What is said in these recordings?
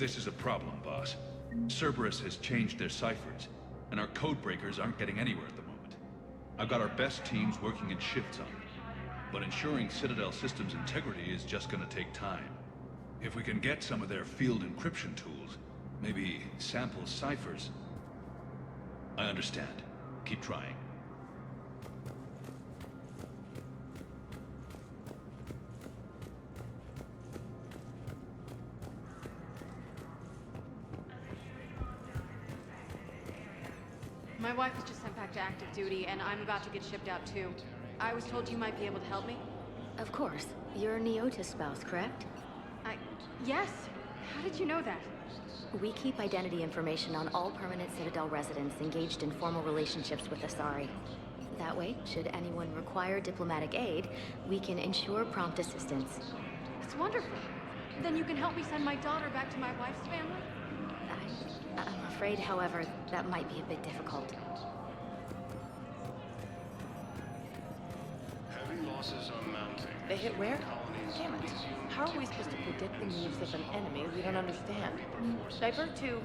This is a problem, boss. Cerberus has changed their ciphers, and our codebreakers aren't getting anywhere at the moment. I've got our best teams working in shifts on it, but ensuring Citadel systems integrity is just gonna take time. If we can get some of their field encryption tools, maybe sample ciphers. I understand. Keep trying. My wife was just sent back to active duty, and I'm about to get shipped out too. I was told you might be able to help me. Of course. You're Neota's spouse, correct? Yes. How did you know that? We keep identity information on all permanent Citadel residents engaged in formal relationships with Asari. That way, should anyone require diplomatic aid, we can ensure prompt assistance. It's wonderful. Then you can help me send my daughter back to my wife's family? I'm afraid, however, that might be a bit difficult. Heavy losses are mounting. They hit where? Damn it. How are we supposed to predict the moves of an enemy we don't understand? Divert to...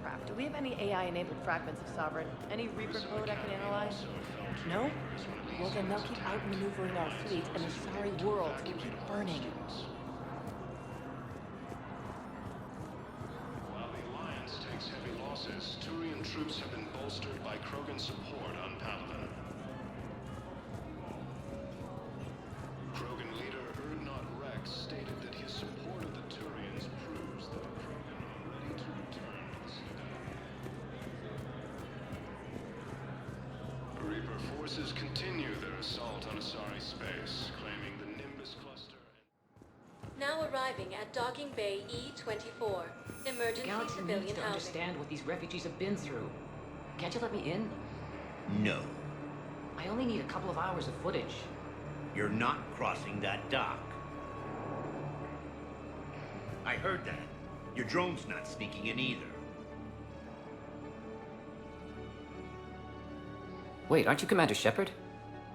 Crap, do we have any AI-enabled fragments of Sovereign? Any Reaper code I can analyze? No? Well then they'll keep outmaneuvering our fleet and the sorry world will keep burning. While the Alliance takes heavy losses, Turian troops have been bolstered by Krogan support on Paladin. Krogan leader Urdnot Rex stated that his support of the Turians proves that the Krogan are ready to return to the Citadel. Reaper forces continue their assault on Asari space, claiming the Nimbus cluster. Now arriving at Docking Bay E-24. Emergency Galaxy civilian needs to housing. understand what these refugees have been through. Can't you let me in? No. I only need a couple of hours of footage. You're not crossing that dock. I heard that. Your drone's not sneaking in either. Wait, aren't you Commander Shepard?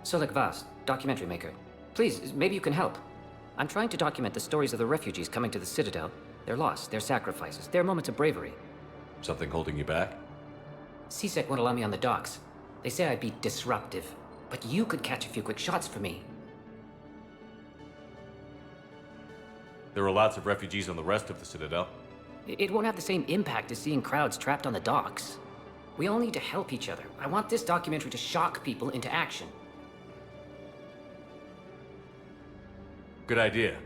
Solik Vast, documentary maker. Please, maybe you can help. I'm trying to document the stories of the refugees coming to the Citadel. Their loss, their sacrifices, their moments of bravery. Something holding you back? CSEC won't allow me on the docks. They say I'd be disruptive. But you could catch a few quick shots for me. There are lots of refugees on the rest of the Citadel. It won't have the same impact as seeing crowds trapped on the docks. We all need to help each other. I want this documentary to shock people into action. Good idea.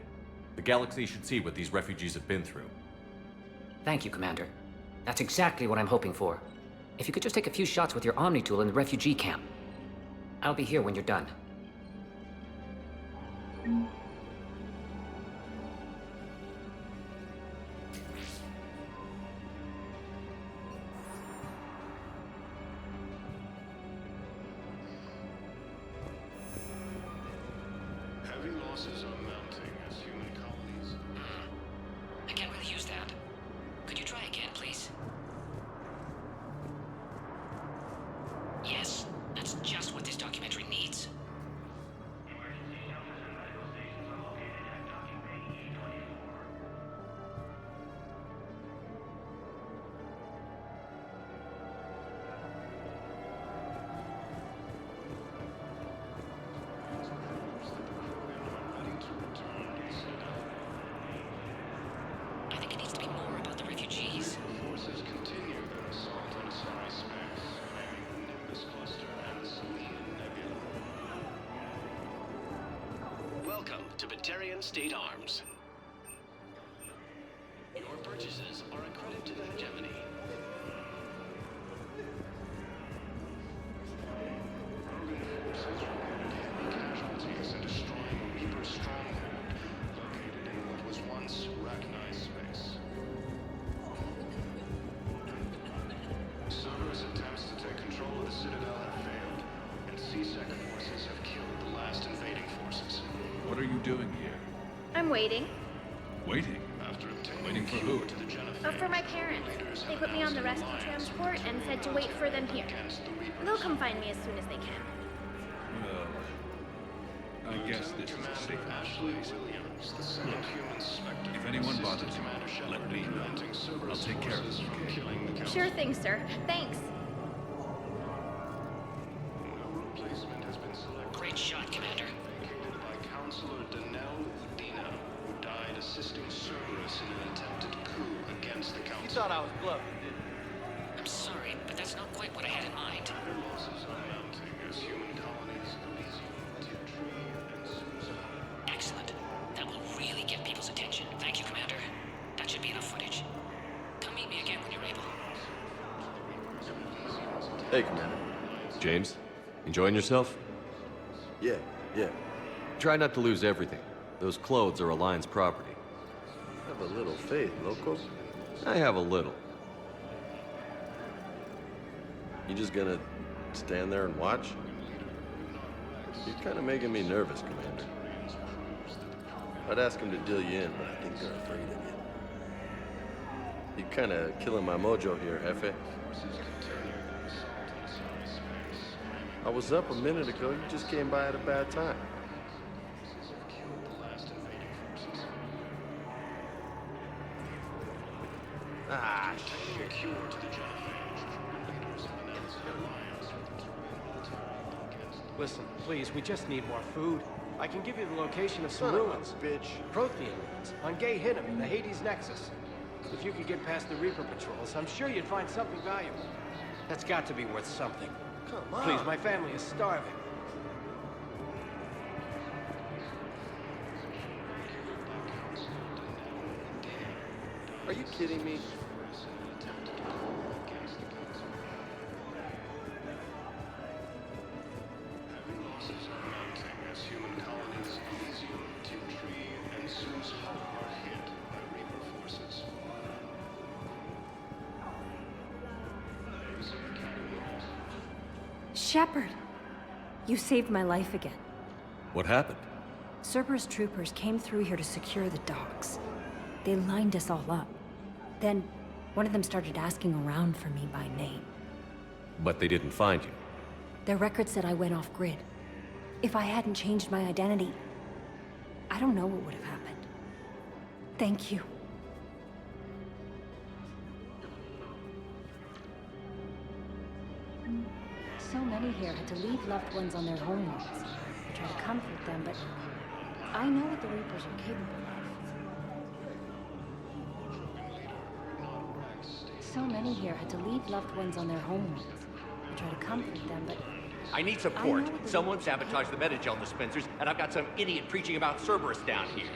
The galaxy should see what these refugees have been through. Thank you, Commander. That's exactly what I'm hoping for. If you could just take a few shots with your Omni tool in the refugee camp. I'll be here when you're done. Heavy losses are mounting as human colonies. I can't really use that. Could you try again, please? Yes, that's just what this documentary needs. I think it needs to be more about the refugees. Forces continue their assault on Asari space, claiming the Nimbus cluster and the Salian Nebula. Welcome to Batarian State Arms. Your purchases are a credit to the hegemony. Krogan forces reported heavy casualties in destroying a Reaper stronghold located in what was once Rachni space. Cerberus attempts to take control of the Citadel have failed, and CSEC forces have killed the last invading forces. What are you doing here? I'm waiting. Waiting? After obtaining Waiting for cure who? to the For my parents. They put me on the rescue transport and said to wait for them here. They'll come find me as soon as they can. Well, I guess this is a safe place. Look, if anyone bothers you, let me know. I'll take care of it, okay? Sure thing, sir. Thanks. Great shot, Commander. By Counselor Danelle Udina, who died assisting Cerberus in an attempted coup against the Council. You thought I was bluffing, didn't you? I'm sorry, but that's not quite what I had in mind. Losses are mounting as human colonies of Elysium, Tiptree, and Susan. Excellent. That will really get people's attention. Thank you, Commander. That should be enough footage. Come meet me again when you're able. Hey, Commander. James, enjoying yourself? Yeah. Try not to lose everything. Those clothes are Alliance property. Have a little faith, loco. I have a little. You just gonna stand there and watch? You're kind of making me nervous, Commander. I'd ask him to deal you in, but I think they're afraid of you. You're kind of killing my mojo here, Jefe. I was up a minute ago. You just came by at a bad time. Ah, shit. Listen, please, we just need more food. I can give you the location of some Son of a ruins. bitch. Prothean ruins, on Gay Hinnom in the Hades Nexus. If you could get past the Reaper patrols, I'm sure you'd find something valuable. That's got to be worth something. Come on. Please, my family is starving. Are you kidding me? Losses are mounting as human colonies of Elysium, Tiptree, and Susan are hit by Reaper forces. Shepard! You saved my life again. What happened? Cerberus troopers came through here to secure the docks. They lined us all up. Then, one of them started asking around for me by name. But they didn't find you. Their record said I went off-grid. If I hadn't changed my identity, I don't know what would have happened. Thank you. So many here had to leave loved ones on their homeworlds. I try to comfort them, but I know what the Reapers are capable of. So many here had to leave loved ones on their homeworlds. I try to comfort them, but I need support. Someone sabotaged the Metagel dispensers, and I've got some idiot preaching about Cerberus down here.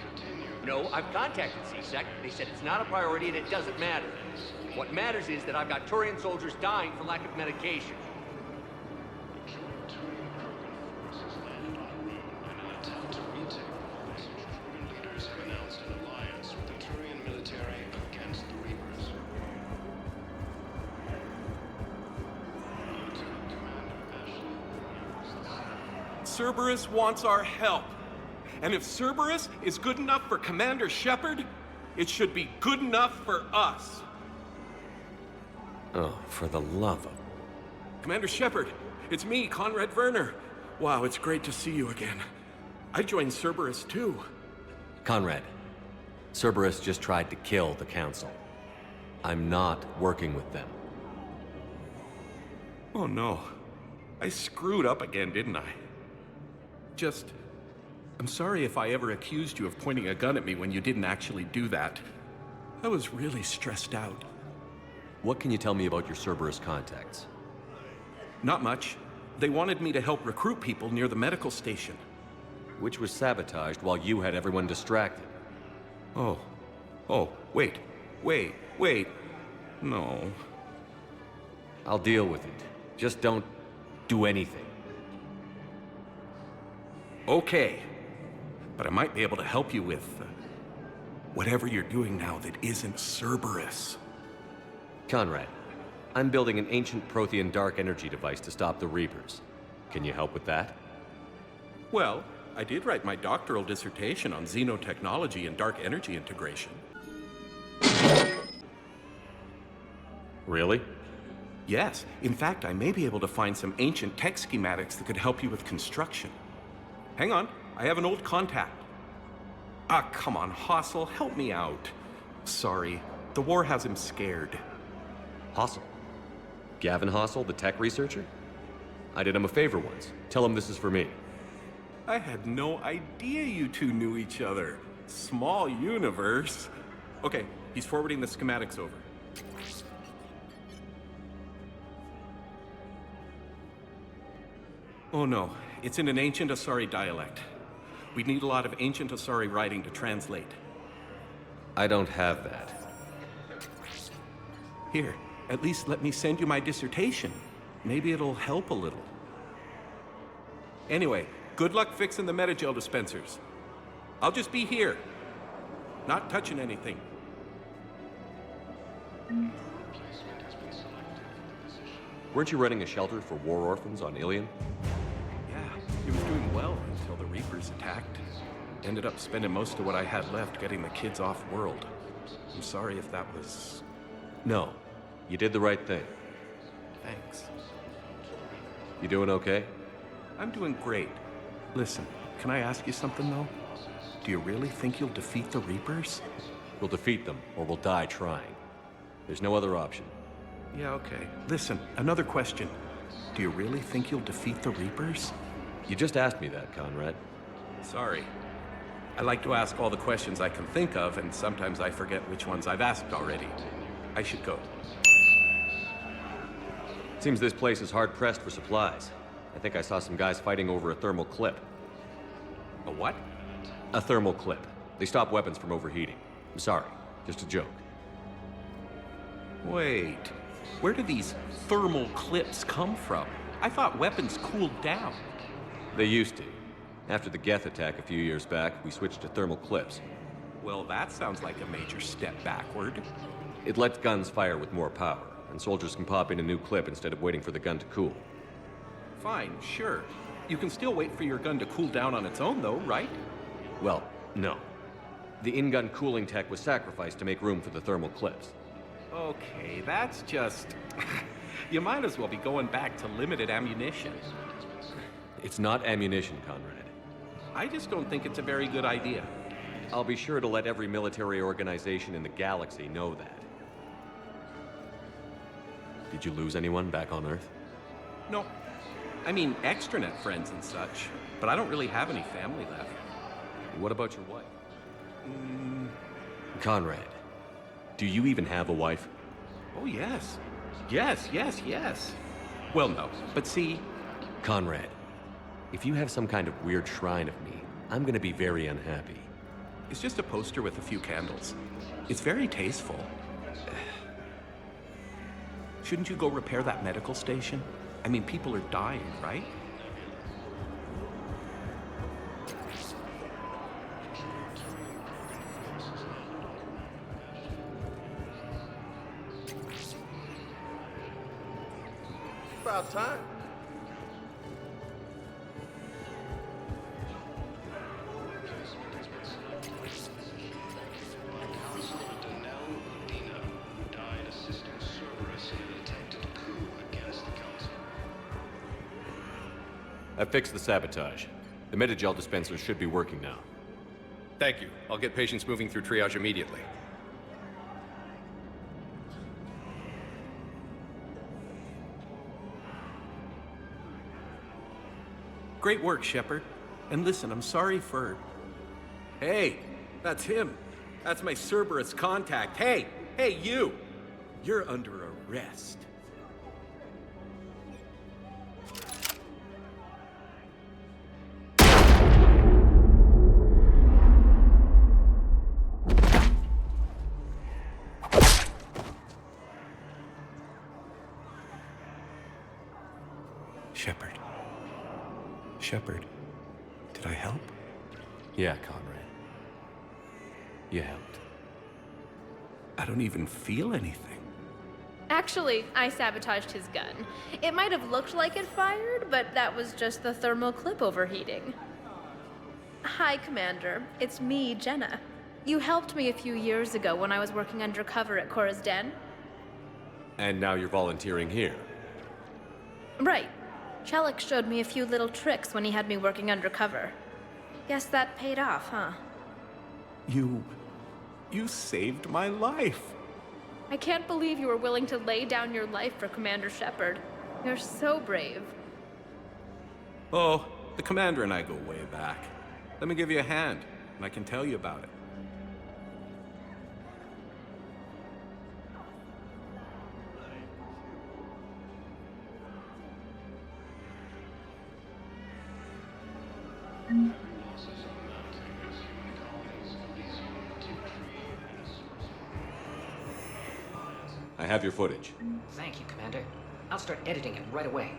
No, I've contacted CSEC. They said it's not a priority and it doesn't matter. What matters is that I've got Turian soldiers dying for lack of medication. Leaders have announced an alliance with the Turian military against the Reapers. Cerberus wants our help. And if Cerberus is good enough for Commander Shepard, it should be good enough for us. Oh, for the love of... Commander Shepard, it's me, Conrad Werner. Wow, it's great to see you again. I joined Cerberus too. Conrad, Cerberus just tried to kill the Council. I'm not working with them. Oh no. I screwed up again, didn't I? I'm sorry if I ever accused you of pointing a gun at me when you didn't actually do that. I was really stressed out. What can you tell me about your Cerberus contacts? Not much. They wanted me to help recruit people near the medical station. Which was sabotaged while you had everyone distracted. Oh, wait. No. I'll deal with it. Just don't do anything. Okay. But I might be able to help you with whatever you're doing now that isn't Cerberus. Conrad, I'm building an ancient Prothean dark energy device to stop the Reapers. Can you help with that? Well, I did write my doctoral dissertation on xenotechnology and dark energy integration. Really? Yes. In fact, I may be able to find some ancient tech schematics that could help you with construction. Hang on. I have an old contact. Ah, come on, Hossel, help me out. Sorry, the war has him scared. Hossel? Gavin Hossel, the tech researcher? I did him a favor once. Tell him this is for me. I had no idea you two knew each other. Small universe. Okay, he's forwarding the schematics over. Oh no, it's in an ancient Asari dialect. We'd need a lot of ancient Asari writing to translate. I don't have that. Here, at least let me send you my dissertation. Maybe it'll help a little. Anyway, good luck fixing the metagel dispensers. I'll just be here. Not touching anything. Weren't you running a shelter for war orphans on Ilion? Yeah, he was doing well until the Reapers attacked. Ended up spending most of what I had left getting the kids off-world. I'm sorry if that was... No, you did the right thing. Thanks. You doing okay? I'm doing great. Listen, can I ask you something, though? Do you really think you'll defeat the Reapers? We'll defeat them, or we'll die trying. There's no other option. Yeah, okay. Listen, another question. Do you really think you'll defeat the Reapers? You just asked me that, Conrad. Sorry. I like to ask all the questions I can think of, and sometimes I forget which ones I've asked already. I should go. Seems this place is hard-pressed for supplies. I think I saw some guys fighting over a thermal clip. A what? A thermal clip. They stop weapons from overheating. I'm sorry, just a joke. Wait, where do these thermal clips come from? I thought weapons cooled down. They used to. After the Geth attack a few years back, we switched to thermal clips. Well, that sounds like a major step backward. It lets guns fire with more power, and soldiers can pop in a new clip instead of waiting for the gun to cool. Fine, sure. You can still wait for your gun to cool down on its own, though, right? Well, no. The in-gun cooling tech was sacrificed to make room for the thermal clips. Okay, that's just... You might as well be going back to limited ammunition. It's not ammunition, Conrad. I just don't think it's a very good idea. I'll be sure to let every military organization in the galaxy know that. Did you lose anyone back on Earth? No. I mean, extranet friends and such, but I don't really have any family left. What about your wife? Conrad, do you even have a wife? Oh, yes. Yes. Well, no, but see... Conrad, if you have some kind of weird shrine of me, I'm gonna be very unhappy. It's just a poster with a few candles. It's very tasteful. Shouldn't you go repair that medical station? I mean, people are dying, right? About time. I fixed the sabotage. The metagel dispensers should be working now. Thank you. I'll get patients moving through triage immediately. Great work, Shepard. And listen, I'm sorry for... Hey, that's him. That's my Cerberus contact. Hey, you! You're under arrest. Shepard, did I help? Yeah, Conrad. You helped. I don't even feel anything. Actually, I sabotaged his gun. It might have looked like it fired, but that was just the thermal clip overheating. Hi, Commander. It's me, Jenna. You helped me a few years ago when I was working undercover at Cora's Den. And now you're volunteering here. Right. Shellick showed me a few little tricks when he had me working undercover. Guess that paid off, huh? You saved my life. I can't believe you were willing to lay down your life for Commander Shepard. You're so brave. Oh, the Commander and I go way back. Let me give you a hand, and I can tell you about it. I have your footage. Thank you, Commander. I'll start editing it right away.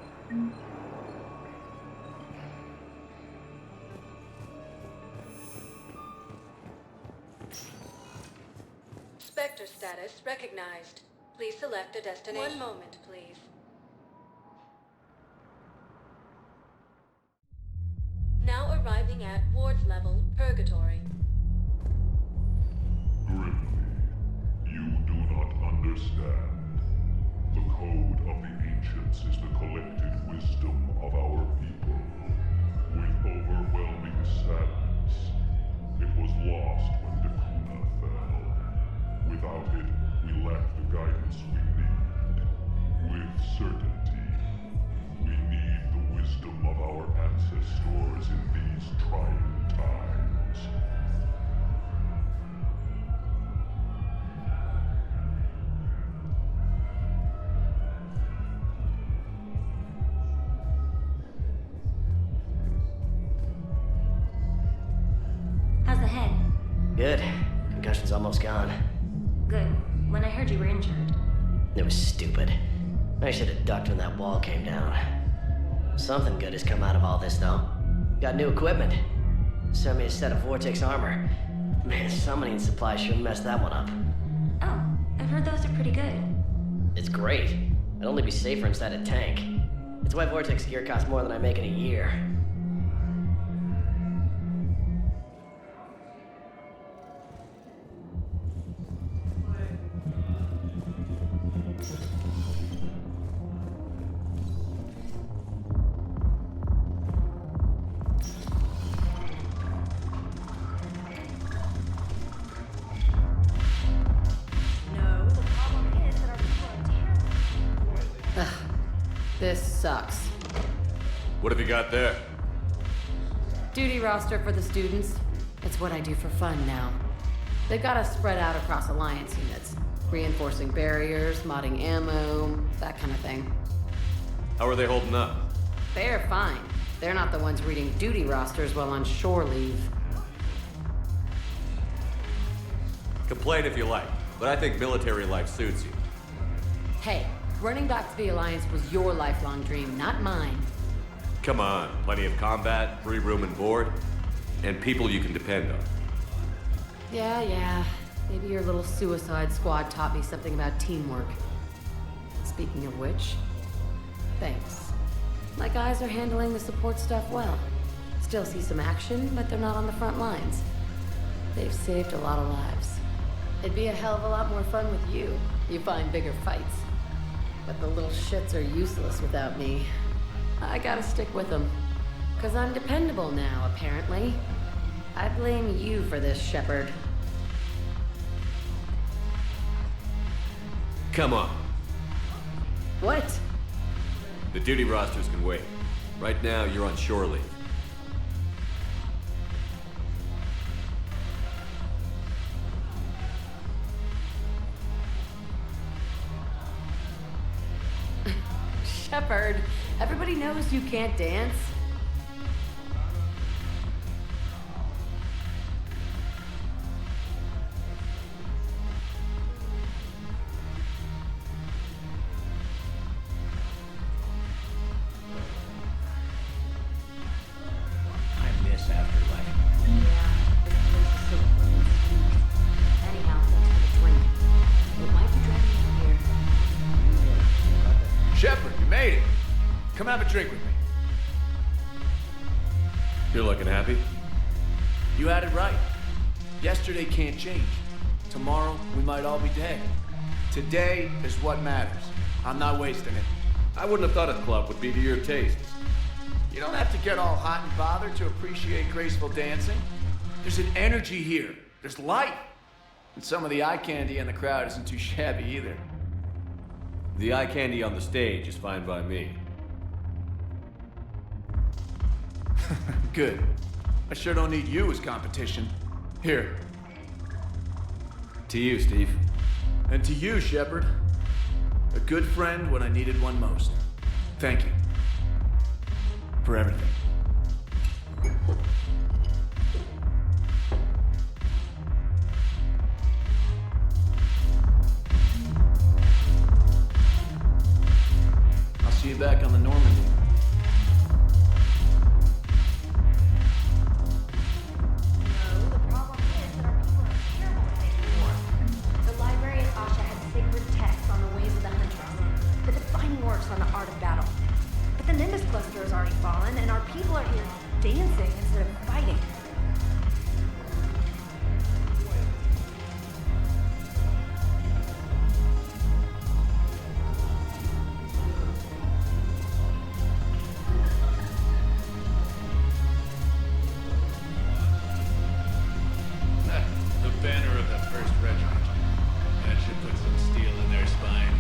Spectre status recognized. Please select a destination. One moment, please. Now arriving at Ward's level, Purgatory. Grimly, you do not understand. The code of the ancients is the collected wisdom of our people. With overwhelming sadness, it was lost when Dakuna fell. Without it, we lack the guidance we need. With certainty, we need the wisdom of our ancestors in these trying times. How's the head? Good. Concussion's almost gone. Good. When I heard you were injured. It was stupid. I should have ducked when that wall came down. Something good has come out of all this, though. Got new equipment. Sent me a set of Vortex armor. Man, summoning supply sure messed that one up. Oh, I've heard those are pretty good. It's great. It'd only be safer inside a tank. It's why Vortex gear costs more than I make in a year. This sucks. What have you got there? Duty roster for the students. It's what I do for fun now. They got us spread out across Alliance units. Reinforcing barriers, modding ammo, that kind of thing. How are they holding up? They're fine. They're not the ones reading duty rosters while on shore leave. Complain if you like, but I think military life suits you. Hey, running back to the Alliance was your lifelong dream, not mine. Come on, plenty of combat, free room and board, and people you can depend on. Yeah. Maybe your little suicide squad taught me something about teamwork. Speaking of which, thanks. My guys are handling the support stuff well. Still see some action, but they're not on the front lines. They've saved a lot of lives. It'd be a hell of a lot more fun with you. You find bigger fights. But the little shits are useless without me. I gotta stick with them. 'Cause I'm dependable now, apparently. I blame you for this, Shepard. Come on. What? The duty rosters can wait. Right now, you're on shore leave. Shepard, everybody knows you can't dance. I miss Afterlife. Yeah, this place is so fucking sweet. Anyhow, thanks for the drink. But why'd you drag me in here? Shepard, you made it. Come have a drink with me. You're looking happy? You had it right. Yesterday can't change. Tomorrow, we might all be dead. Today is what matters. I'm not wasting it. I wouldn't have thought a club would be to your taste. You don't have to get all hot and bothered to appreciate graceful dancing. There's an energy here. There's life. And some of the eye candy in the crowd isn't too shabby either. The eye candy on the stage is fine by me. Good. I sure don't need you as competition. Here. To you, Steve. And to you, Shepard. A good friend when I needed one most. Thank you. For everything. I'll see you back on the Normandy. On the art of battle. But the Nimbus cluster has already fallen, and our people are here dancing instead of fighting. The banner of the 1st Regiment. That should put some steel in their spine.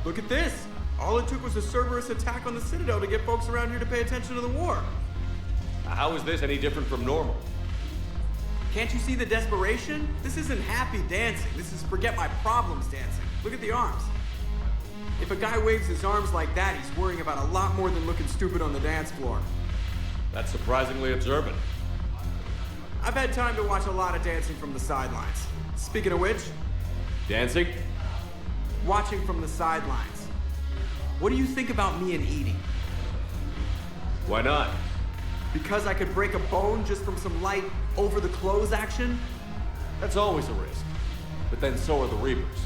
Look at this! All it took was a Cerberus attack on the Citadel to get folks around here to pay attention to the war. How is this any different from normal? Can't you see the desperation? This isn't happy dancing. This is forget my problems dancing. Look at the arms. If a guy waves his arms like that, he's worrying about a lot more than looking stupid on the dance floor. That's surprisingly observant. I've had time to watch a lot of dancing from the sidelines. Speaking of which... Dancing? Watching from the sidelines. What do you think about me and eating? Why not? Because I could break a bone just from some light over-the-clothes action? That's always a risk. But then so are the Reapers.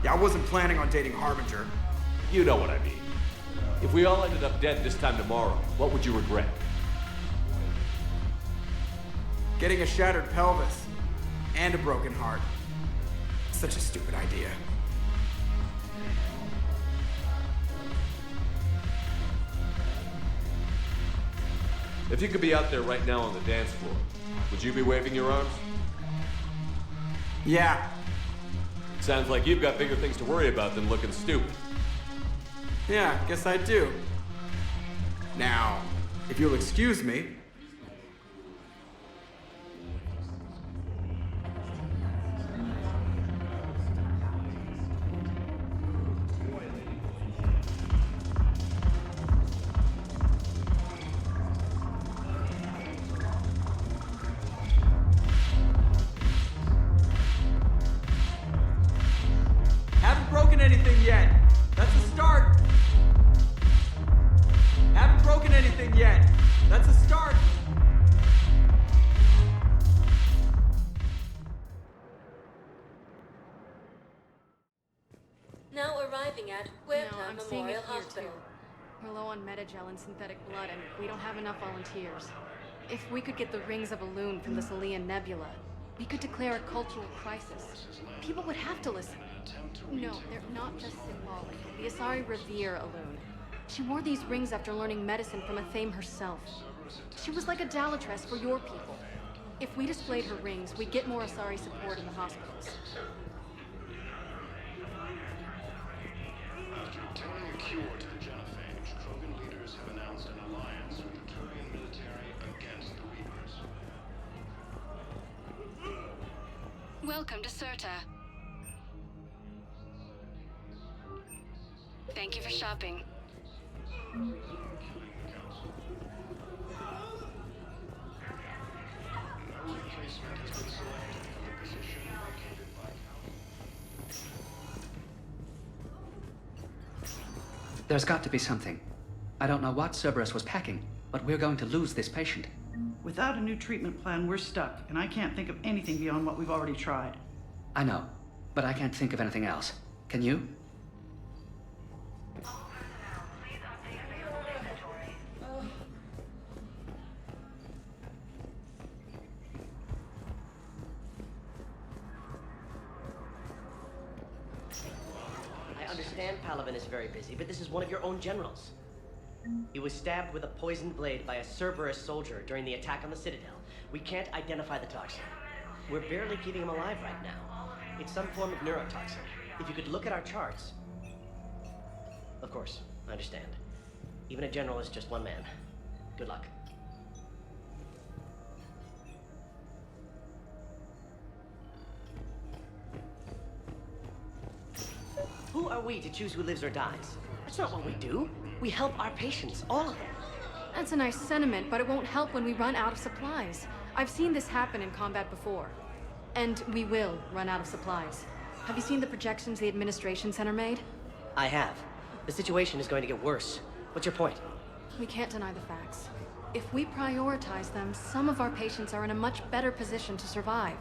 Yeah, I wasn't planning on dating Harbinger. You know what I mean. If we all ended up dead this time tomorrow, what would you regret? Getting a shattered pelvis. And a broken heart. Such a stupid idea. If you could be out there right now on the dance floor, would you be waving your arms? Yeah. Sounds like you've got bigger things to worry about than looking stupid. Yeah, guess I do. Now, if you'll excuse me... Haven't broken anything yet. That's a start. Haven't broken anything yet. That's a start. Now arriving at Huerta I'm seeing Memorial it here Hospital. too. We're low on metagel and synthetic blood, and we don't have enough volunteers. If we could get the rings of Elune from the Salian Nebula, we could declare a cultural crisis. People would have to listen. No, they're not just symbolic. The Asari revere Elune. She wore these rings after learning medicine from Athame herself. She was like a Dalatress for your people. If we displayed her rings, we'd get more Asari support in the hospitals. After obtaining a cure to the genophage, Krogan leaders have announced an alliance with the Turian military against the Reapers. Welcome to Certa. Thank you for shopping. There's got to be something. I don't know what Cerberus was packing, but we're going to lose this patient. Without a new treatment plan, we're stuck, and I can't think of anything beyond what we've already tried. I know, but I can't think of anything else. Can you? I understand Palaven is very busy, but this is one of your own generals. He was stabbed with a poisoned blade by a Cerberus soldier during the attack on the Citadel. We can't identify the toxin. We're barely keeping him alive right now. It's some form of neurotoxin. If you could look at our charts... Of course, I understand. Even a general is just one man. Good luck. Who are we to choose who lives or dies? That's not what we do. We help our patients, all of them. That's a nice sentiment, but it won't help when we run out of supplies. I've seen this happen in combat before. And we will run out of supplies. Have you seen the projections the administration center made? I have. The situation is going to get worse. What's your point? We can't deny the facts. If we prioritize them, some of our patients are in a much better position to survive.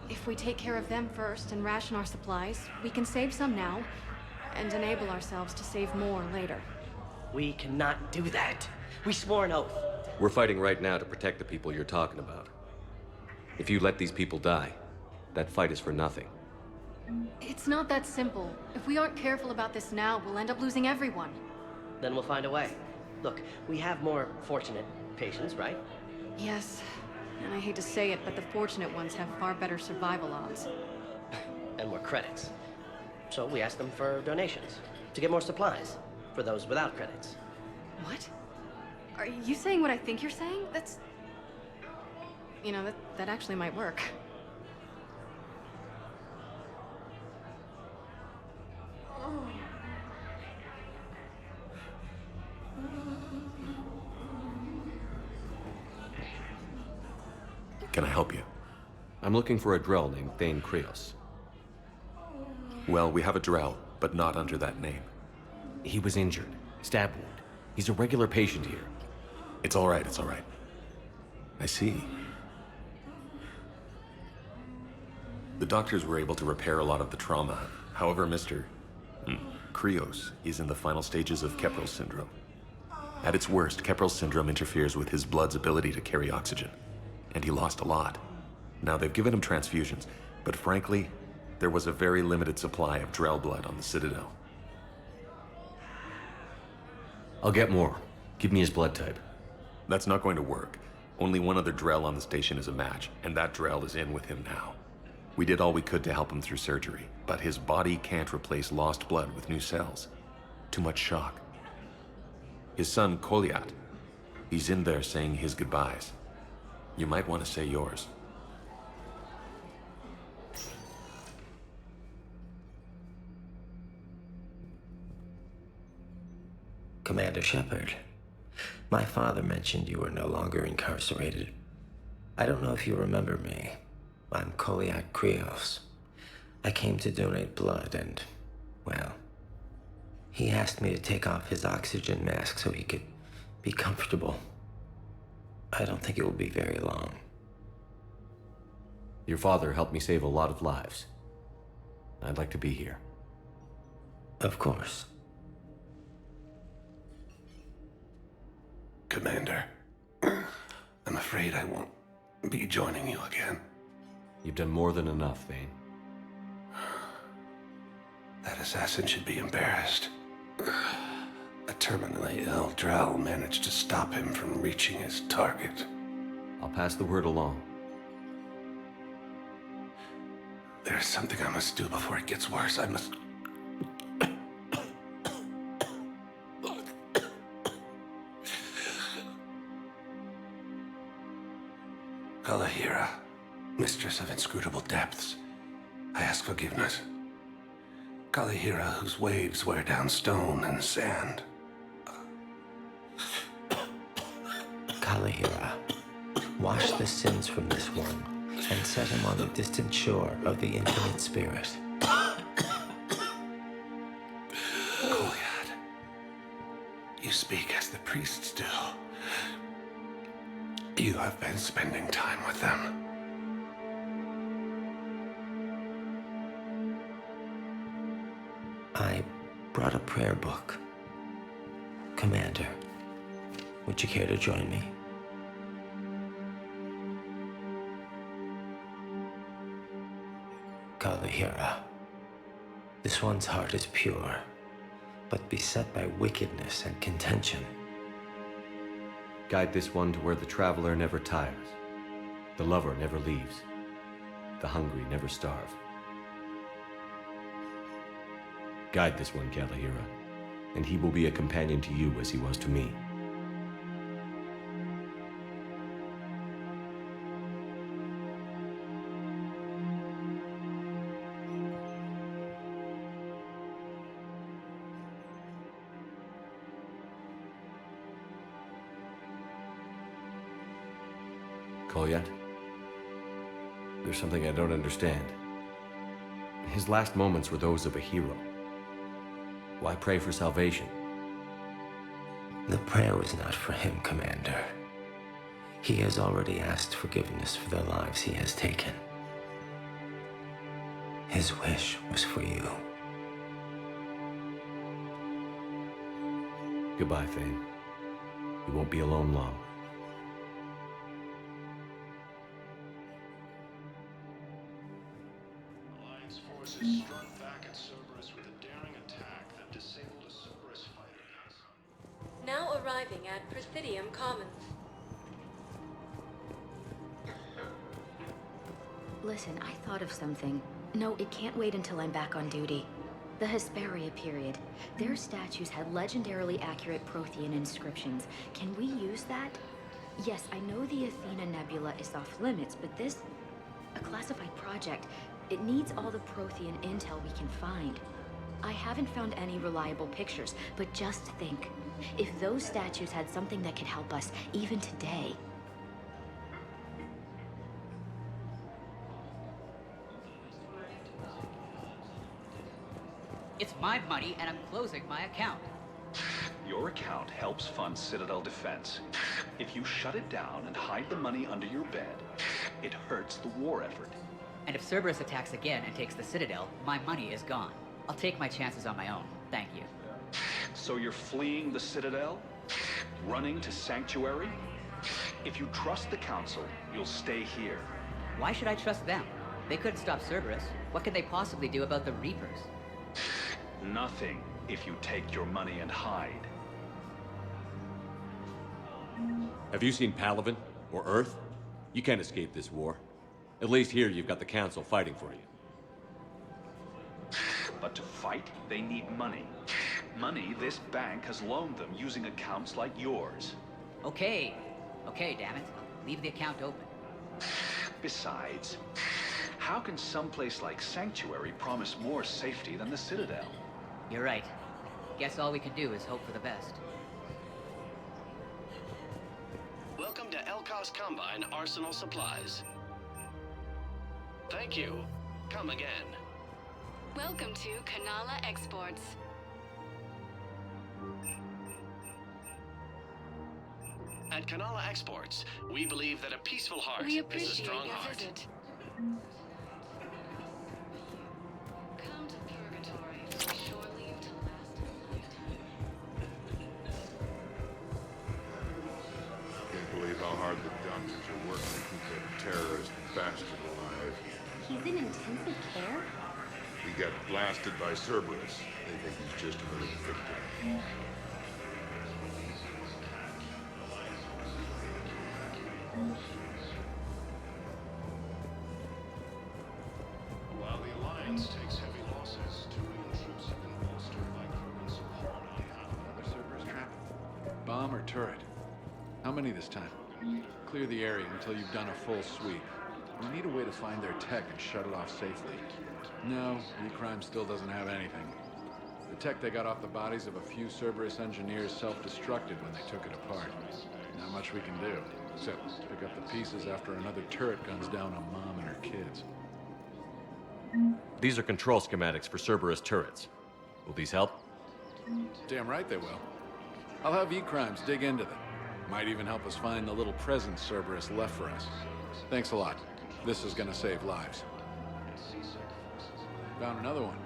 If we take care of them first and ration our supplies, we can save some now, and enable ourselves to save more later. We cannot do that. We swore an oath. We're fighting right now to protect the people you're talking about. If you let these people die, that fight is for nothing. It's not that simple. If we aren't careful about this now, we'll end up losing everyone. Then we'll find a way. Look, we have more fortunate patients, right? Yes. And I hate to say it, but the fortunate ones have far better survival odds. And more credits. So we asked them for donations, to get more supplies, for those without credits. What? Are you saying what I think you're saying? That's... You know, that actually might work. Can I help you? I'm looking for a Drell named Thane Krios. Well, we have a Drell, but not under that name. He was injured. Stab wound. He's a regular patient here. It's all right, it's all right. I see. The doctors were able to repair a lot of the trauma. However, Mr. Krios is in the final stages of Keprel's syndrome. At its worst, Keprel's syndrome interferes with his blood's ability to carry oxygen. And he lost a lot. Now, they've given him transfusions, but frankly, there was a very limited supply of Drell blood on the Citadel. I'll get more. Give me his blood type. That's not going to work. Only one other Drell on the station is a match, and that Drell is in with him now. We did all we could to help him through surgery, but his body can't replace lost blood with new cells. Too much shock. His son, Koliat, he's in there saying his goodbyes. You might want to say yours. Commander Shepard, my father mentioned you were no longer incarcerated. I don't know if you remember me. I'm Koliat Krios. I came to donate blood and, well, he asked me to take off his oxygen mask so he could be comfortable. I don't think it will be very long. Your father helped me save a lot of lives. I'd like to be here. Of course. Commander, I'm afraid I won't be joining you again. You've done more than enough, Thane. That assassin should be embarrassed. A terminally ill Drell managed to stop him from reaching his target. I'll pass the word along. There's something I must do before it gets worse. I must... Kalahira, mistress of inscrutable depths, I ask forgiveness. Kalahira, whose waves wear down stone and sand. Kalahira, wash the sins from this one and set him on the distant shore of the infinite spirit. Koliat, you speak as the priests do. You have been spending time with them. I brought a prayer book. Commander, would you care to join me? Kalahira, This one's heart is pure, but beset by wickedness and contention. Guide this one to where the traveler never tires, the lover never leaves, the hungry never starve. Guide this one, Kalahira, and he will be a companion to you as he was to me. Kolyat? There's something I don't understand. His last moments were those of a hero. Why pray for salvation? The prayer was not for him, Commander. He has already asked forgiveness for the lives he has taken. His wish was for you. Goodbye, Thane. You won't be alone long. Alliance forces struck back at Cerberus with a daring attack that disabled a Cerberus fighter. Now arriving at Presidium Commons. Listen, I thought of something. No, it can't wait until I'm back on duty. The Hesperia period. Their statues had legendarily accurate Prothean inscriptions. Can we use that? Yes, I know the Athena Nebula is off limits, but this... a classified project. It needs all the Prothean intel we can find. I haven't found any reliable pictures, but just think. If those statues had something that could help us, even today... It's my money, and I'm closing my account. Your account helps fund Citadel defense. If you shut it down and hide the money under your bed, it hurts the war effort. And if Cerberus attacks again and takes the Citadel, my money is gone. I'll take my chances on my own. Thank you. So you're fleeing the Citadel? Running to Sanctuary? If you trust the Council, you'll stay here. Why should I trust them? They couldn't stop Cerberus. What could they possibly do about the Reapers? Nothing if you take your money and hide. Have you seen Palaven or Earth? You can't escape this war. At least here you've got the Council fighting for you. But to fight, they need money. Money this bank has loaned them using accounts like yours. Okay, damn it. I'll leave the account open. Besides, how can someplace like Sanctuary promise more safety than the Citadel? You're right. Guess all we can do is hope for the best. Welcome to Elkos Combine Arsenal Supplies. Thank you. Come again. Welcome to Kanala Exports. At Kanala Exports, we believe that a peaceful heart We is a appreciate strong your heart. visit. Come to Purgatory for a short leave to last a lifetime. Can't believe how hard the doctors are working to keep that terrorist bastard alive. He's in intensive care? He got blasted by Cerberus. They think he's just another victim. While the Alliance takes heavy losses, Turian troops have been bolstered by Krogan support on behalf of Another Cerberus trap? Bomb or turret? How many this time? Clear the area until you've done a full sweep. We need a way to find their tech and shut it off safely. No, E-Crime still doesn't have anything. The tech they got off the bodies of a few Cerberus engineers self-destructed when they took it apart. Not much we can do, except pick up the pieces after another turret guns down on Mom and her kids. These are control schematics for Cerberus turrets. Will these help? Damn right they will. I'll have E-Crimes dig into them. Might even help us find the little present Cerberus left for us. Thanks a lot. This is gonna save lives. Found another one.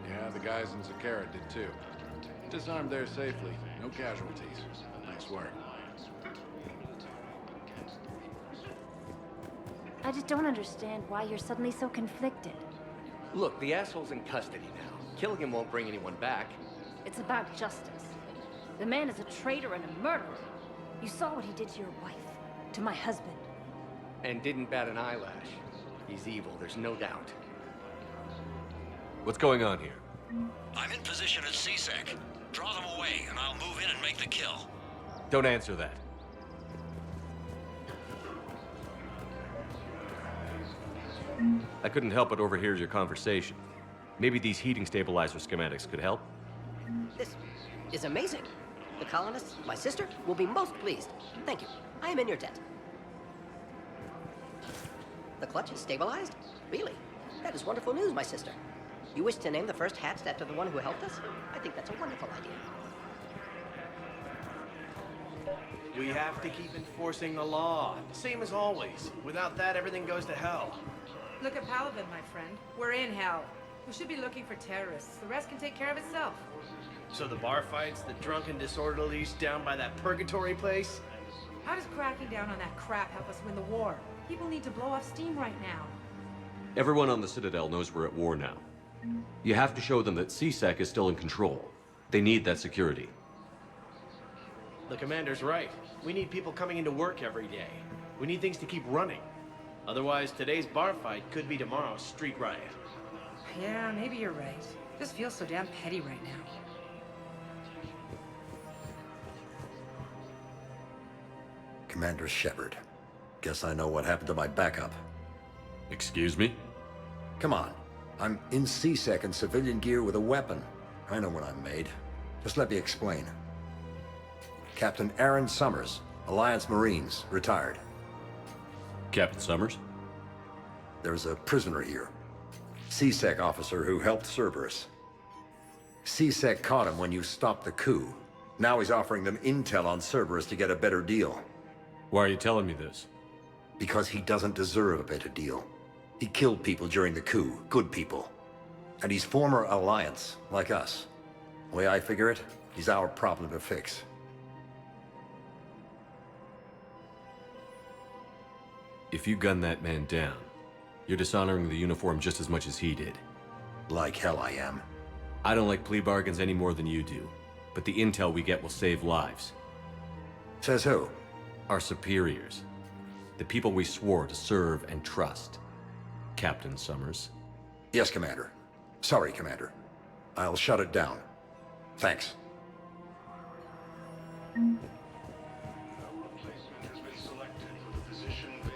Yeah, the guys in Zakara did too. Disarmed there safely. No casualties. Nice work. I just don't understand why you're suddenly so conflicted. Look, the asshole's in custody now. Killing him won't bring anyone back. It's about justice. The man is a traitor and a murderer. You saw what he did to your wife, to my husband. And didn't bat an eyelash. He's evil, there's no doubt. What's going on here? I'm in position at CSEC. Draw them away, and I'll move in and make the kill. Don't answer that. I couldn't help but overhear your conversation. Maybe these heating stabilizer schematics could help? This is amazing. The colonists, my sister, will be most pleased. Thank you. I am in your debt. The clutch is stabilized? Really? That is wonderful news, my sister. You wish to name the first hatched after the one who helped us? I think that's a wonderful idea. We have to keep enforcing the law. Same as always. Without that, everything goes to hell. Look at Paladin, my friend. We're in hell. We should be looking for terrorists. The rest can take care of itself. So the bar fights, the drunken disorderlies down by that purgatory place? How does cracking down on that crap help us win the war? People need to blow off steam right now. Everyone on the Citadel knows we're at war now. You have to show them that CSEC is still in control. They need that security. The commander's right. We need people coming into work every day. We need things to keep running. Otherwise, today's bar fight could be tomorrow's street riot. Yeah, maybe you're right. This feels so damn petty right now. Commander Shepard. Guess I know what happened to my backup. Excuse me? Come on. I'm in CSEC in civilian gear with a weapon. I know what I'm made. Just let me explain. Captain Aaron Summers, Alliance Marines, retired. Captain Summers? There's a prisoner here. CSEC officer who helped Cerberus. CSEC caught him when you stopped the coup. Now he's offering them intel on Cerberus to get a better deal. Why are you telling me this? Because he doesn't deserve a better deal. He killed people during the coup, good people. And he's former Alliance, like us. The way I figure it, he's our problem to fix. If you gun that man down, you're dishonoring the uniform just as much as he did. Like hell I am. I don't like plea bargains any more than you do, but the intel we get will save lives. Says who? Our superiors. The people we swore to serve and trust. Captain Summers. Yes, Commander. Sorry, Commander. I'll shut it down. Thanks.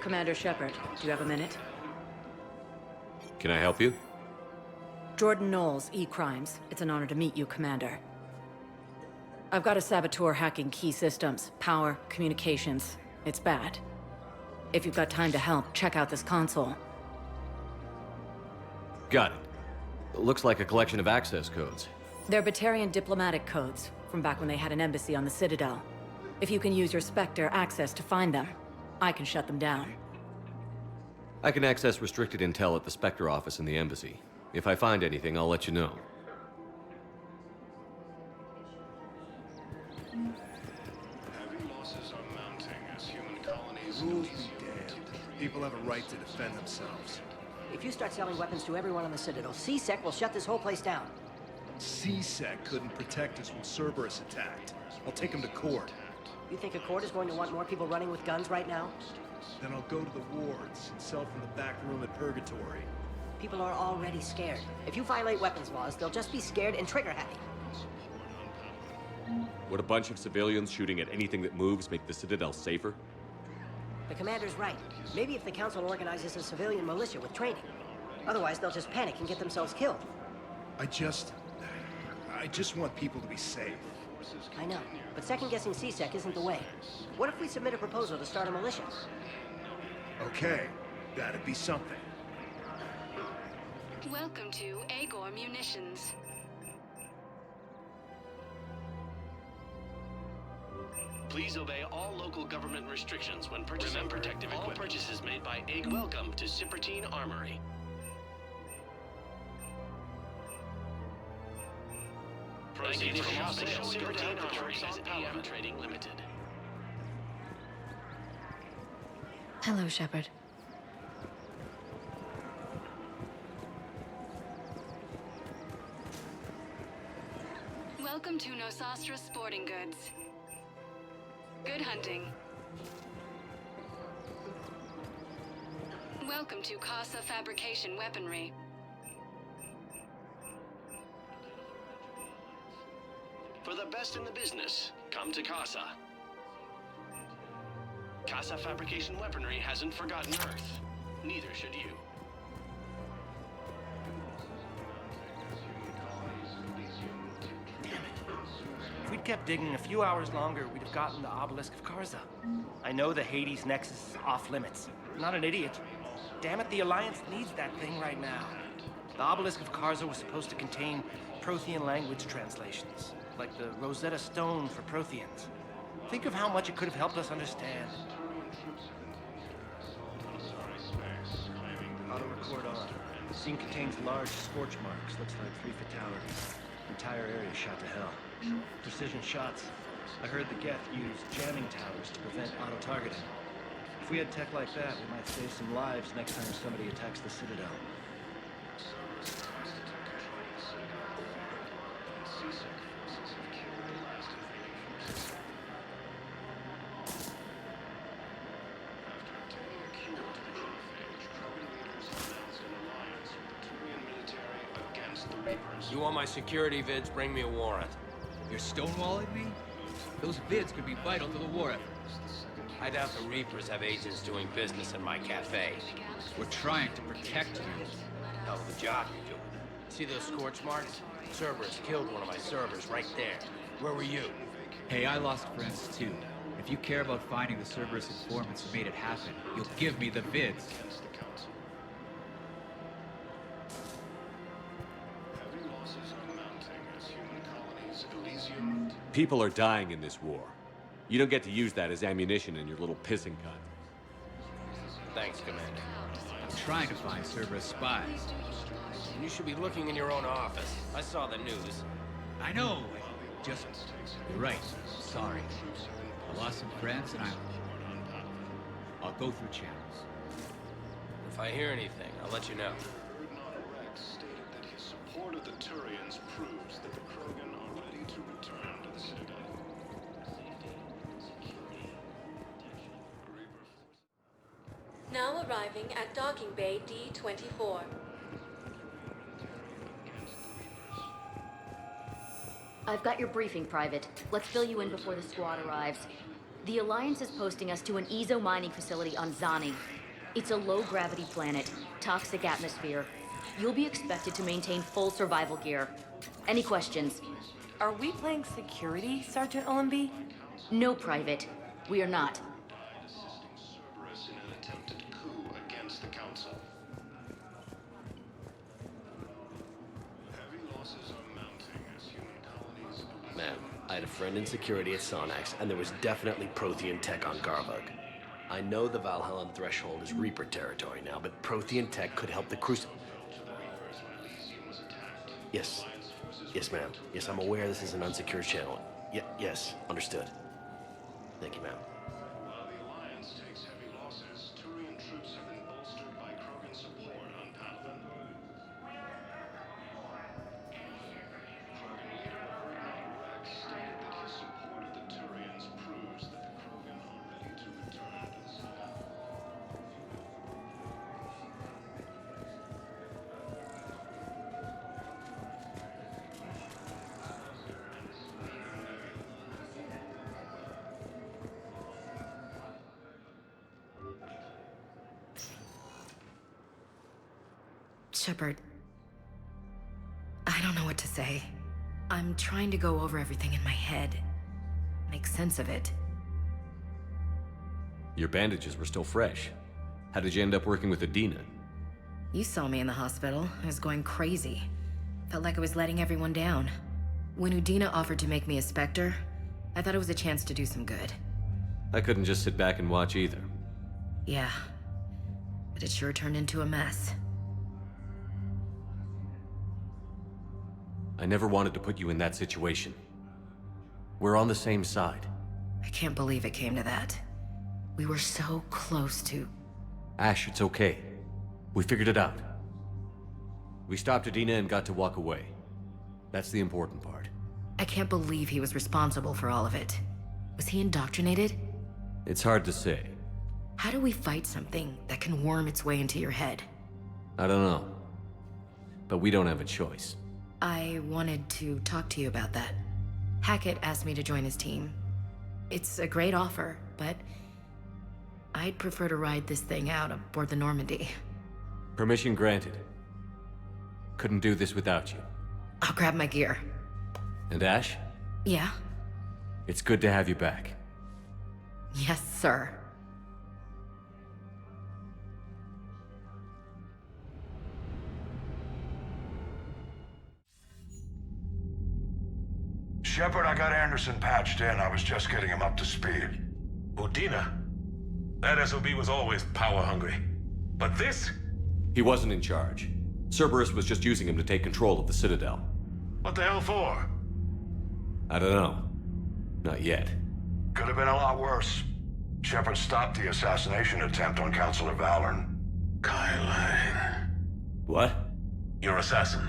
Commander Shepard, do you have a minute? Can I help you? Jordan Knowles, E-Crimes. It's an honor to meet you, Commander. I've got a saboteur hacking key systems, power, communications. It's bad. If you've got time to help, check out this console. Got it. Looks like a collection of access codes. They're Batarian diplomatic codes, from back when they had an embassy on the Citadel. If you can use your Spectre access to find them, I can shut them down. I can access restricted intel at the Spectre office in the embassy. If I find anything, I'll let you know. Heavy losses are mounting as human colonies... Rules be damned. People have a right to defend themselves. If you start selling weapons to everyone on the Citadel, CSEC will shut this whole place down. CSEC couldn't protect us when Cerberus attacked. I'll take him to court. You think a court is going to want more people running with guns right now? Then I'll go to the wards and sell from the back room at Purgatory. People are already scared. If you violate weapons laws, they'll just be scared and trigger-happy. Would a bunch of civilians shooting at anything that moves make the Citadel safer? The commander's right. Maybe if the council organizes a civilian militia with training. Otherwise, they'll just panic and get themselves killed. I just want people to be safe. I know, but second-guessing CSEC isn't the way. What if we submit a proposal to start a militia? Okay, that'd be something. Welcome to Agor Munitions. Please obey all local government restrictions when purchasing protective equipment. All purchases made by Egg. Welcome to Cypertine Armory. Proceeds from Cypertine Armory is AM Trading Limited. Hello, Shepard. Welcome to Nosastra Sporting Goods. Good hunting. Welcome to Casa Fabrication Weaponry. For the best in the business, come to Casa. Casa Fabrication Weaponry hasn't forgotten Earth. Neither should you. If we'd kept digging a few hours longer, we'd have gotten the obelisk of Karza. I know the Hades Nexus is off limits. I'm not an idiot. Damn it, the Alliance needs that thing right now. The obelisk of Karza was supposed to contain Prothean language translations, like the Rosetta Stone for Protheans. Think of how much it could have helped us understand. Auto-record on. The scene contains large scorch marks. Looks like 3 fatalities. Entire area shot to hell. Precision shots. I heard the Geth use jamming towers to prevent auto-targeting. If we had tech like that, we might save some lives next time somebody attacks the Citadel. You want my security vids, bring me a warrant. You're stonewalling me? Those vids could be vital to the war effort. I doubt the Reapers have agents doing business in my cafe. We're trying to protect you. Hell of a job you're doing. See those scorch marks? Cerberus killed one of my servers right there. Where were you? Hey, I lost friends too. If you care about finding the Cerberus informants who made it happen, you'll give me the vids. People are dying in this war. You don't get to use that as ammunition in your little pissing cunt. Thanks, Commander. I'm trying to find Cerberus spies. You should be looking in your own office. I saw the news. I know. You're right. Sorry. I lost some friends and I'll go through channels. If I hear anything, I'll let you know. Stated that his support of the Turians proves that the Krogan are ready to return to the Citadel. Now arriving at Docking Bay D-24. I've got your briefing, Private. Let's fill you in before the squad arrives. The Alliance is posting us to an Ezo mining facility on Zani. It's a low-gravity planet, toxic atmosphere. You'll be expected to maintain full survival gear. Any questions? Are we playing security, Sergeant Ullenby? No, Private. We are not. Cerberus in an attempted coup against the Council. Heavy losses are mounting as human colonies... Ma'am, I had a friend in security at Sonax, and there was definitely Prothean tech on Garvug. I know the Valhallan threshold is Reaper territory now, but Prothean tech could help the Yes. Yes, ma'am. Yes, I'm aware this is an unsecured channel. Yes, understood. Thank you, ma'am. While the Alliance takes heavy losses, Turian troops have been bolstered by Krogan support on Palaven. Krogan leader Rex stated that his support of the Turians proves that the Krogan are ready to return to the Citadel. Shepard, I don't know what to say. I'm trying to go over everything in my head. Make sense of it. Your bandages were still fresh. How did you end up working with Adina? You saw me in the hospital. I was going crazy. Felt like I was letting everyone down. When Udina offered to make me a Spectre, I thought it was a chance to do some good. I couldn't just sit back and watch either. Yeah. But it sure turned into a mess. I never wanted to put you in that situation. We're on the same side. I can't believe it came to that. We were so close to... Ash, it's okay. We figured it out. We stopped Adina and got to walk away. That's the important part. I can't believe he was responsible for all of it. Was he indoctrinated? It's hard to say. How do we fight something that can worm its way into your head? I don't know. But we don't have a choice. I wanted to talk to you about that. Hackett asked me to join his team. It's a great offer, but I'd prefer to ride this thing out aboard the Normandy. Permission granted. Couldn't do this without you. I'll grab my gear. And Ash? Yeah? It's good to have you back. Yes, sir. Shepard, I got Anderson patched in. I was just getting him up to speed. Udina? That SOB was always power-hungry. But this? He wasn't in charge. Cerberus was just using him to take control of the Citadel. What the hell for? I don't know. Not yet. Could have been a lot worse. Shepard stopped the assassination attempt on Councilor Valorn. Kai Lang. What? Your assassin.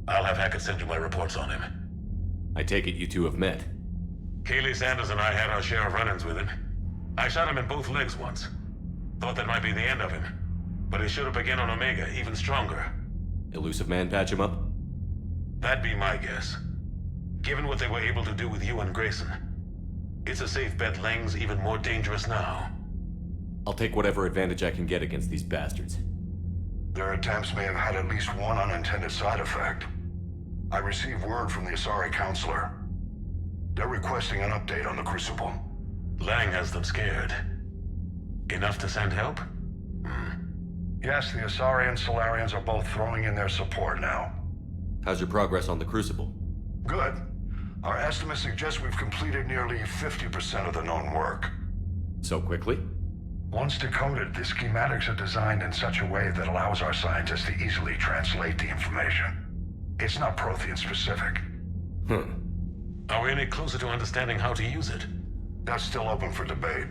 I'll have Hackett send you my reports on him. I take it you two have met. Keeley Sanders and I had our share of run-ins with him. I shot him in both legs once. Thought that might be the end of him. But he showed up again on Omega, even stronger. Elusive Man patch him up? That'd be my guess. Given what they were able to do with you and Grayson, it's a safe bet Lang's even more dangerous now. I'll take whatever advantage I can get against these bastards. Their attempts may have had at least one unintended side effect. I received word from the Asari Counselor. They're requesting an update on the Crucible. Lang has them scared. Enough to send help? Yes, the Asari and Solarians are both throwing in their support now. How's your progress on the Crucible? Good. Our estimates suggest we've completed nearly 50% of the known work. So quickly? Once decoded, the schematics are designed in such a way that allows our scientists to easily translate the information. It's not Prothean specific. Are we any closer to understanding how to use it? That's still open for debate.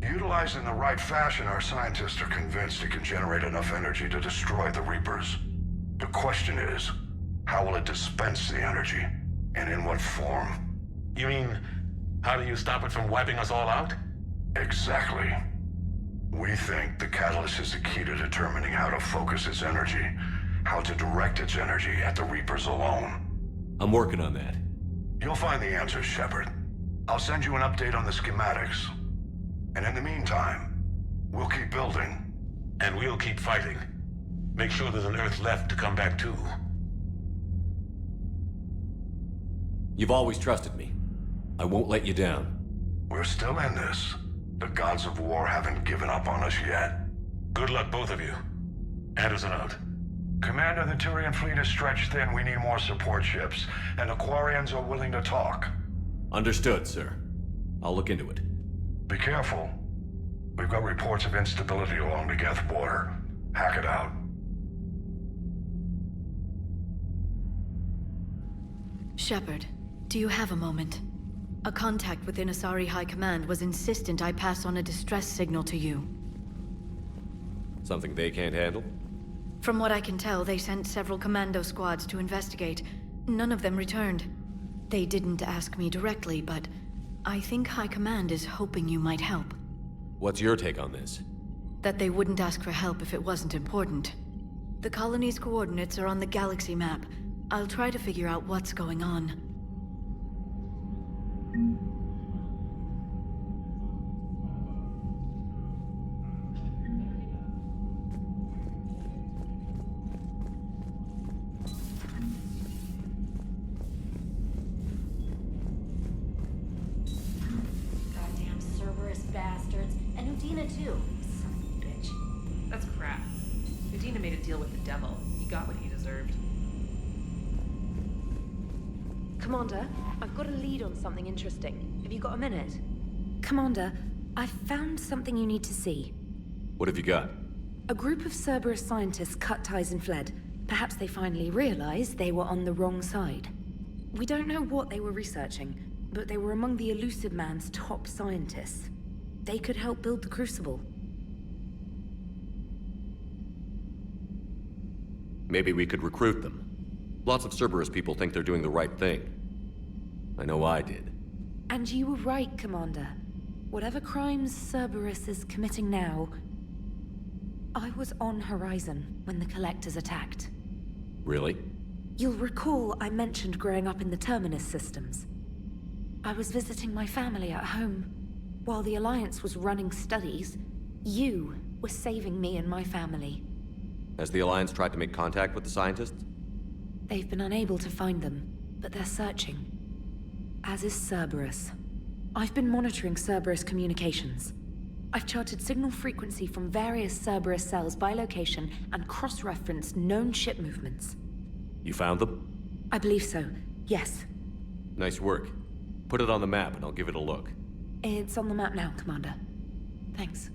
Utilized in the right fashion, our scientists are convinced it can generate enough energy to destroy the Reapers. The question is, how will it dispense the energy? And in what form? You mean, how do you stop it from wiping us all out? Exactly. We think the catalyst is the key to determining how to focus its energy, how to direct its energy at the Reapers alone. I'm working on that. You'll find the answers, Shepard. I'll send you an update on the schematics. And in the meantime, we'll keep building. And we'll keep fighting. Make sure there's an Earth left to come back to. You've always trusted me. I won't let you down. We're still in this. The gods of war haven't given up on us yet. Good luck, both of you. Anderson out. Commander, the Turian fleet is stretched thin. We need more support ships. And the Quarians are willing to talk. Understood, sir. I'll look into it. Be careful. We've got reports of instability along the Geth border. Hack it out. Shepard, do you have a moment? A contact within Asari High Command was insistent I pass on a distress signal to you. Something they can't handle? From what I can tell, they sent several commando squads to investigate. None of them returned. They didn't ask me directly, but I think High Command is hoping you might help. What's your take on this? That they wouldn't ask for help if it wasn't important. The colony's coordinates are on the galaxy map. I'll try to figure out what's going on. Goddamn Cerberus bastards. And Udina too. Son of a bitch. That's crap. Udina made a deal with the devil. He got what he deserved. Commander, I've got a lead on something interesting. Have you got a minute? Commander, I found something you need to see. What have you got? A group of Cerberus scientists cut ties and fled. Perhaps they finally realized they were on the wrong side. We don't know what they were researching, but they were among the Elusive Man's top scientists. They could help build the Crucible. Maybe we could recruit them. Lots of Cerberus people think they're doing the right thing. I know I did. And you were right, Commander. Whatever crimes Cerberus is committing now, I was on Horizon when the Collectors attacked. Really? You'll recall I mentioned growing up in the Terminus systems. I was visiting my family at home. While the Alliance was running studies, you were saving me and my family. Has the Alliance tried to make contact with the scientists? They've been unable to find them, but they're searching. As is Cerberus. I've been monitoring Cerberus communications. I've charted signal frequency from various Cerberus cells by location and cross-referenced known ship movements. You found them? I believe so, yes. Nice work. Put it on the map and I'll give it a look. It's on the map now, Commander. Thanks.